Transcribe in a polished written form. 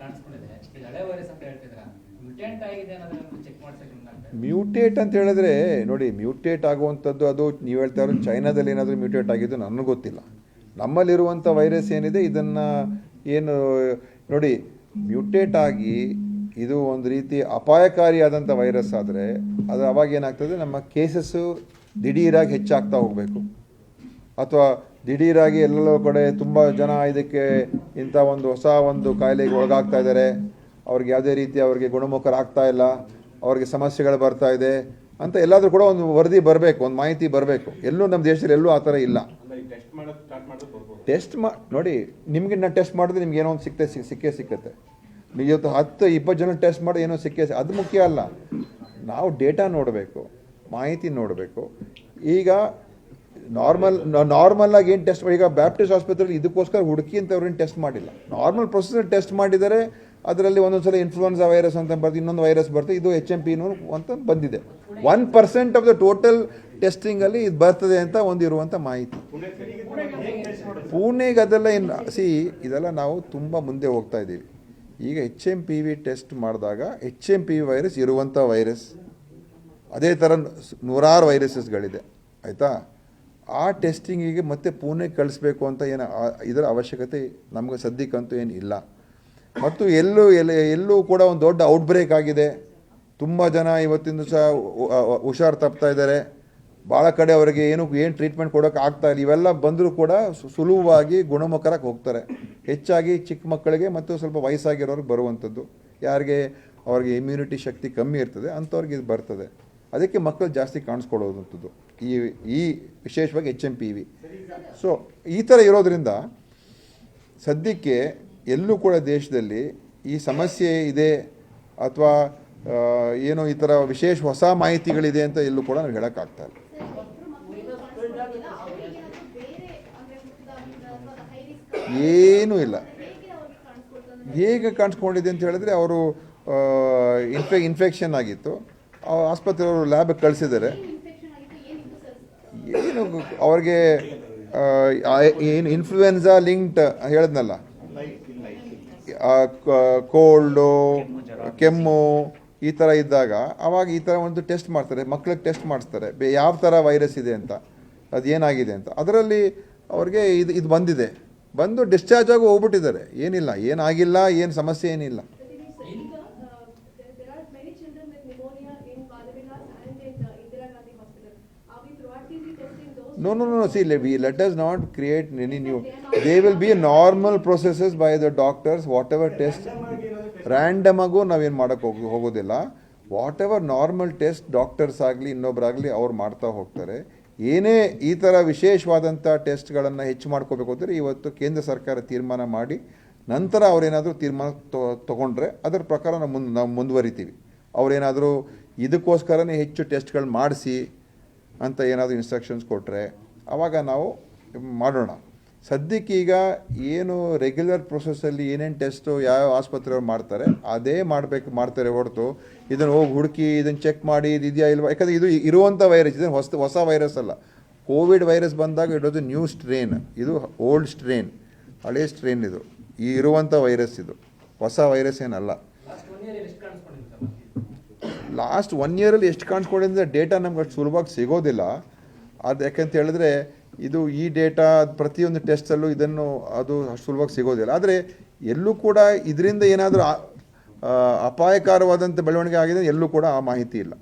ಕಾಣಿಸ್ಕೊಂಡಿದೆ. ಇದು ಹಳೆ ವೈರಸ್ ಅಂತ ಹೇಳ್ತಿದ್ರ, ಮ್ಯೂಟೆಂಟ್ ಆಗಿದೆ ಅನ್ನೋದನ್ನ ಚೆಕ್ ಮಾಡ್ಸಕ್ಕೆ ಮ್ಯೂಟೇಟ್ ಅಂತ ಹೇಳಿದ್ರೆ ನೋಡಿ, ಮ್ಯೂಟೇಟ್ ಆಗುವಂಥದ್ದು ಅದು ನೀವು ಹೇಳ್ತಾ ಇರೋ ಚೈನಾದಲ್ಲಿ ಏನಾದರೂ ಮ್ಯೂಟೇಟ್ ಆಗಿದ್ದು ನನಗೆ ಗೊತ್ತಿಲ್ಲ. ನಮ್ಮಲ್ಲಿರುವಂಥ ವೈರಸ್ ಏನಿದೆ ಇದನ್ನು ಏನು ನೋಡಿ, ಮ್ಯೂಟೇಟ್ ಆಗಿ ಇದು ಒಂದು ರೀತಿ ಅಪಾಯಕಾರಿಯಾದಂಥ ವೈರಸ್ ಆದರೆ ಅದು ಅವಾಗ ಏನಾಗ್ತದೆ, ನಮ್ಮ ಕೇಸಸ್ಸು ದಿಢೀರಾಗಿ ಹೆಚ್ಚಾಗ್ತಾ ಹೋಗಬೇಕು, ಅಥವಾ ದಿಢೀರಾಗಿ ಎಲ್ಲೆಲ್ಲೋ ಕಡೆ ತುಂಬ ಜನ ಇದಕ್ಕೆ ಇಂಥ ಒಂದು ಹೊಸ ಒಂದು ಕಾಯಿಲೆಗೆ ಒಳಗಾಗ್ತಾ ಇದ್ದಾರೆ, ಅವ್ರಿಗೆ ಯಾವುದೇ ರೀತಿ ಅವ್ರಿಗೆ ಗುಣಮುಖರಾಗ್ತಾ ಇಲ್ಲ, ಅವ್ರಿಗೆ ಸಮಸ್ಯೆಗಳು ಬರ್ತಾ ಇದೆ ಅಂತ ಎಲ್ಲಾದರೂ ಕೂಡ ಒಂದು ವರದಿ ಬರಬೇಕು, ಒಂದು ಮಾಹಿತಿ ಬರಬೇಕು. ಎಲ್ಲೂ ನಮ್ಮ ದೇಶದಲ್ಲಿ ಎಲ್ಲೂ ಆ ಥರ ಇಲ್ಲ. ಟೆಸ್ಟ್ ನೋಡಿ, ನಿಮಗೆ ನಾನು ಟೆಸ್ಟ್ ಮಾಡಿದ್ರೆ ನಿಮ್ಗೆ ಏನೋ ಒಂದು ಸಿಕ್ಕತ್ತೆ. ನೀವು ಇವತ್ತು 10-20 ಜನ ಟೆಸ್ಟ್ ಮಾಡಿ ಏನೋ ಅದು ಮುಖ್ಯ ಅಲ್ಲ. ನಾವು ಡೇಟಾ ನೋಡಬೇಕು, ಮಾಹಿತಿ ನೋಡಬೇಕು. ಈಗ ನಾರ್ಮಲ್ ಆಗಿ ಏನು ಟೆಸ್ಟ್, ಈಗ ಬ್ಯಾಪ್ಟಿಸ್ಟ್ ಆಸ್ಪತ್ರೆಯಲ್ಲಿ ಇದಕ್ಕೋಸ್ಕರ ಹುಡುಕಿ ಅಂತ ಅವ್ರೇನು ಟೆಸ್ಟ್ ಮಾಡಿಲ್ಲ. ನಾರ್ಮಲ್ ಪ್ರೊಸೆಸರ್ ಟೆಸ್ಟ್ ಮಾಡಿದರೆ ಅದರಲ್ಲಿ ಒಂದೊಂದು ಸಲ ಇನ್ಫ್ಲೂಯೆನ್ಸಾ ವೈರಸ್ ಅಂತ ಬರ್ತದೆ, ಇನ್ನೊಂದು ವೈರಸ್ ಬರ್ತದೆ, ಇದು HMP ಅಂತ ಬಂದಿದೆ. 1% ಆಫ್ ದ ಟೋಟಲ್ ಟೆಸ್ಟಿಂಗಲ್ಲಿ ಇದು ಬರ್ತದೆ ಅಂತ ಒಂದಿರುವಂಥ ಮಾಹಿತಿ. ಪುಣೆಗೆ ಅದೆಲ್ಲ ಇದೆಲ್ಲ ನಾವು ತುಂಬ ಮುಂದೆ ಹೋಗ್ತಾ ಇದ್ದೀವಿ. ಈಗ HMPV ಟೆಸ್ಟ್ ಮಾಡಿದಾಗ HMPV ವೈರಸ್ ಇರುವಂಥ ವೈರಸ್, ಅದೇ ಥರ ನೂರಾರು ವೈರಸಸ್ಗಳಿದೆ, ಆಯಿತಾ? ಆ ಟೆಸ್ಟಿಂಗಿಗೆ ಮತ್ತೆ ಪುಣೆಗೆ ಕಳಿಸ್ಬೇಕು ಅಂತ ಇದರ ಅವಶ್ಯಕತೆ ನಮಗೆ ಸದ್ಯಕ್ಕಂತೂ ಏನು ಇಲ್ಲ. ಮತ್ತು ಎಲ್ಲೂ ಕೂಡ ಒಂದು ದೊಡ್ಡ ಔಟ್ಬ್ರೇಕ್ ಆಗಿದೆ, ತುಂಬ ಜನ ಇವತ್ತಿನ ದಿವಸ ಹುಷಾರು ತಪ್ತಾ ಇದ್ದಾರೆ, ಭಾಳ ಕಡೆ ಅವರಿಗೆ ಏನು ಟ್ರೀಟ್ಮೆಂಟ್ ಕೊಡೋಕೆ ಆಗ್ತಾ ಇಲ್ಲ. ಇವೆಲ್ಲ ಬಂದರೂ ಕೂಡ ಸುಲಭವಾಗಿ ಗುಣಮುಖರಾಗಿ ಹೋಗ್ತಾರೆ. ಹೆಚ್ಚಾಗಿ ಚಿಕ್ಕ ಮಕ್ಕಳಿಗೆ ಮತ್ತು ಸ್ವಲ್ಪ ವಯಸ್ಸಾಗಿರೋರಿಗೆ ಬರುವಂಥದ್ದು, ಯಾರಿಗೆ ಅವ್ರಿಗೆ ಇಮ್ಯುನಿಟಿ ಶಕ್ತಿ ಕಮ್ಮಿ ಇರ್ತದೆ ಅಂಥವ್ರಿಗೆ ಇದು ಬರ್ತದೆ. ಅದಕ್ಕೆ ಮಕ್ಕಳು ಜಾಸ್ತಿ ಕಾಣಿಸ್ಕೊಳ್ಳೋದಂಥದ್ದು ಈ ವಿಶೇಷವಾಗಿ HMPV. ಸೊ ಈ ಥರ ಇರೋದರಿಂದ ಸದ್ಯಕ್ಕೆ ಎಲ್ಲೂ ಕೂಡ ದೇಶದಲ್ಲಿ ಈ ಸಮಸ್ಯೆ ಇದೆ ಅಥವಾ ಏನೋ ಈ ಥರ ವಿಶೇಷ ಹೊಸ ಮಾಹಿತಿಗಳಿದೆ ಅಂತ ಎಲ್ಲೂ ಕೂಡ ನಾವು ಹೇಳೋಕ್ಕಾಗ್ತಾ ಇಲ್ಲ. ಏನೂ ಇಲ್ಲ. ಹೇಗೆ ಕಾಣಿಸ್ಕೊಂಡಿದೆ ಅಂತ ಹೇಳಿದ್ರೆ, ಅವರು ಇನ್ಫೆಕ್ಷನ್ ಆಗಿತ್ತು, ಆಸ್ಪತ್ರೆಯವರು ಲ್ಯಾಬಿಗೆ ಕಳಿಸಿದ್ದಾರೆ. ಏನು ಅವ್ರಿಗೆ ಏನು ಇನ್ಫ್ಲೂಯೆನ್ಸಾ ಲಿಂಕ್ಡ್ ಹೇಳಿದ್ನಲ್ಲ, ಕೋಲ್ಡು, ಕೆಮ್ಮು ಈ ಥರ ಇದ್ದಾಗ ಅವಾಗ ಈ ಥರ ಒಂದು ಟೆಸ್ಟ್ ಮಾಡ್ತಾರೆ, ಮಕ್ಳಿಗೆ ಟೆಸ್ಟ್ ಮಾಡಿಸ್ತಾರೆ ಯಾವ ಥರ ವೈರಸ್ ಇದೆ ಅಂತ, ಅದು ಏನಾಗಿದೆ ಅಂತ. ಅದರಲ್ಲಿ ಅವ್ರಿಗೆ ಇದು ಬಂದು ಡಿಸ್ಚಾರ್ಜ್ ಆಗಿ ಹೋಗ್ಬಿಟ್ಟಿದ್ದಾರೆ. ಏನಿಲ್ಲ, ಏನಾಗಿಲ್ಲ, ಏನು ಸಮಸ್ಯೆ ಏನಿಲ್ಲ. No, see, let us not create any new. They will be normal processes by the doctors, whatever test. Random ಆಗು ನಾವೇನು ಮಾಡೋಕ್ಕೆ ಹೋಗೋದಿಲ್ಲ. What ever normal test doctors ಆಗಲಿ ಇನ್ನೊಬ್ಬರಾಗಲಿ ಅವ್ರು ಮಾಡ್ತಾ ಹೋಗ್ತಾರೆ. ಏನೇ ಈ ಥರ ವಿಶೇಷವಾದಂಥ ಟೆಸ್ಟ್ಗಳನ್ನು ಹೆಚ್ಚು ಮಾಡ್ಕೋಬೇಕು ಅಂದರೆ ಇವತ್ತು ಕೇಂದ್ರ ಸರ್ಕಾರ ತೀರ್ಮಾನ ಮಾಡಿ ನಂತರ ಅವರೇನಾದರೂ ತೀರ್ಮಾನ ತೊಗೊಂಡ್ರೆ ಅದರ ಪ್ರಕಾರ ನಾವು ಮುಂದುವರಿತೀವಿ. ಅವರೇನಾದರೂ ಇದಕ್ಕೋಸ್ಕರನೇ ಹೆಚ್ಚು ಟೆಸ್ಟ್ಗಳು ಮಾಡಿಸಿ ಅಂತ ಏನಾದರೂ ಇನ್ಸ್ಟ್ರಕ್ಷನ್ಸ್ ಕೊಟ್ಟರೆ ಆವಾಗ ನಾವು ಮಾಡೋಣ. ಸದ್ಯಕ್ಕೀಗ ಏನು ರೆಗ್ಯುಲರ್ ಪ್ರೊಸೆಸ್ಸಲ್ಲಿ ಏನೇನು ಟೆಸ್ಟು ಯಾವ ಆಸ್ಪತ್ರೆಯವ್ರು ಮಾಡ್ತಾರೆ ಅದೇ ಮಾಡ್ತಾರೆ ಹೊರತು ಇದನ್ನು ಹೋಗಿ ಹುಡುಕಿ ಇದನ್ನು ಚೆಕ್ ಮಾಡಿ ಇದು ಇದೆಯಾ ಇಲ್ವಾ. ಯಾಕಂದರೆ ಇದು ಇರುವಂಥ ವೈರಸ್, ಇದನ್ನು ಹೊಸ ವೈರಸ್ ಅಲ್ಲ. ಕೋವಿಡ್ ವೈರಸ್ ಬಂದಾಗ ಇಡೋದು ನ್ಯೂ ಸ್ಟ್ರೇನ್, ಇದು ಓಲ್ಡ್ ಸ್ಟ್ರೇನ್, ಹಳೇ ಸ್ಟ್ರೇನ್. ಇದು ಇರುವಂಥ ವೈರಸ್, ಇದು ಹೊಸ ವೈರಸ್ ಏನಲ್ಲ. ಲಾಸ್ಟ್ 1 ಇಯರಲ್ಲಿ ಎಷ್ಟು ಕಾಣಿಸ್ಕೊಂಡಿದ್ರೆ ಡೇಟಾ ನಮ್ಗೆ ಅಷ್ಟು ಸುಲಭವಾಗಿ ಸಿಗೋದಿಲ್ಲ. ಅದು ಯಾಕಂತ ಹೇಳಿದ್ರೆ ಇದು ಈ ಡೇಟಾ ಪ್ರತಿಯೊಂದು ಟೆಸ್ಟಲ್ಲೂ ಅದು ಅಷ್ಟು ಸುಲಭವಾಗಿ ಸಿಗೋದಿಲ್ಲ. ಆದರೆ ಎಲ್ಲೂ ಕೂಡ ಇದರಿಂದ ಏನಾದರೂ ಅಪಾಯಕಾರವಾದಂಥ ಬೆಳವಣಿಗೆ ಆಗಿದೆ ಎಲ್ಲೂ ಕೂಡ ಆ ಮಾಹಿತಿ ಇಲ್ಲ.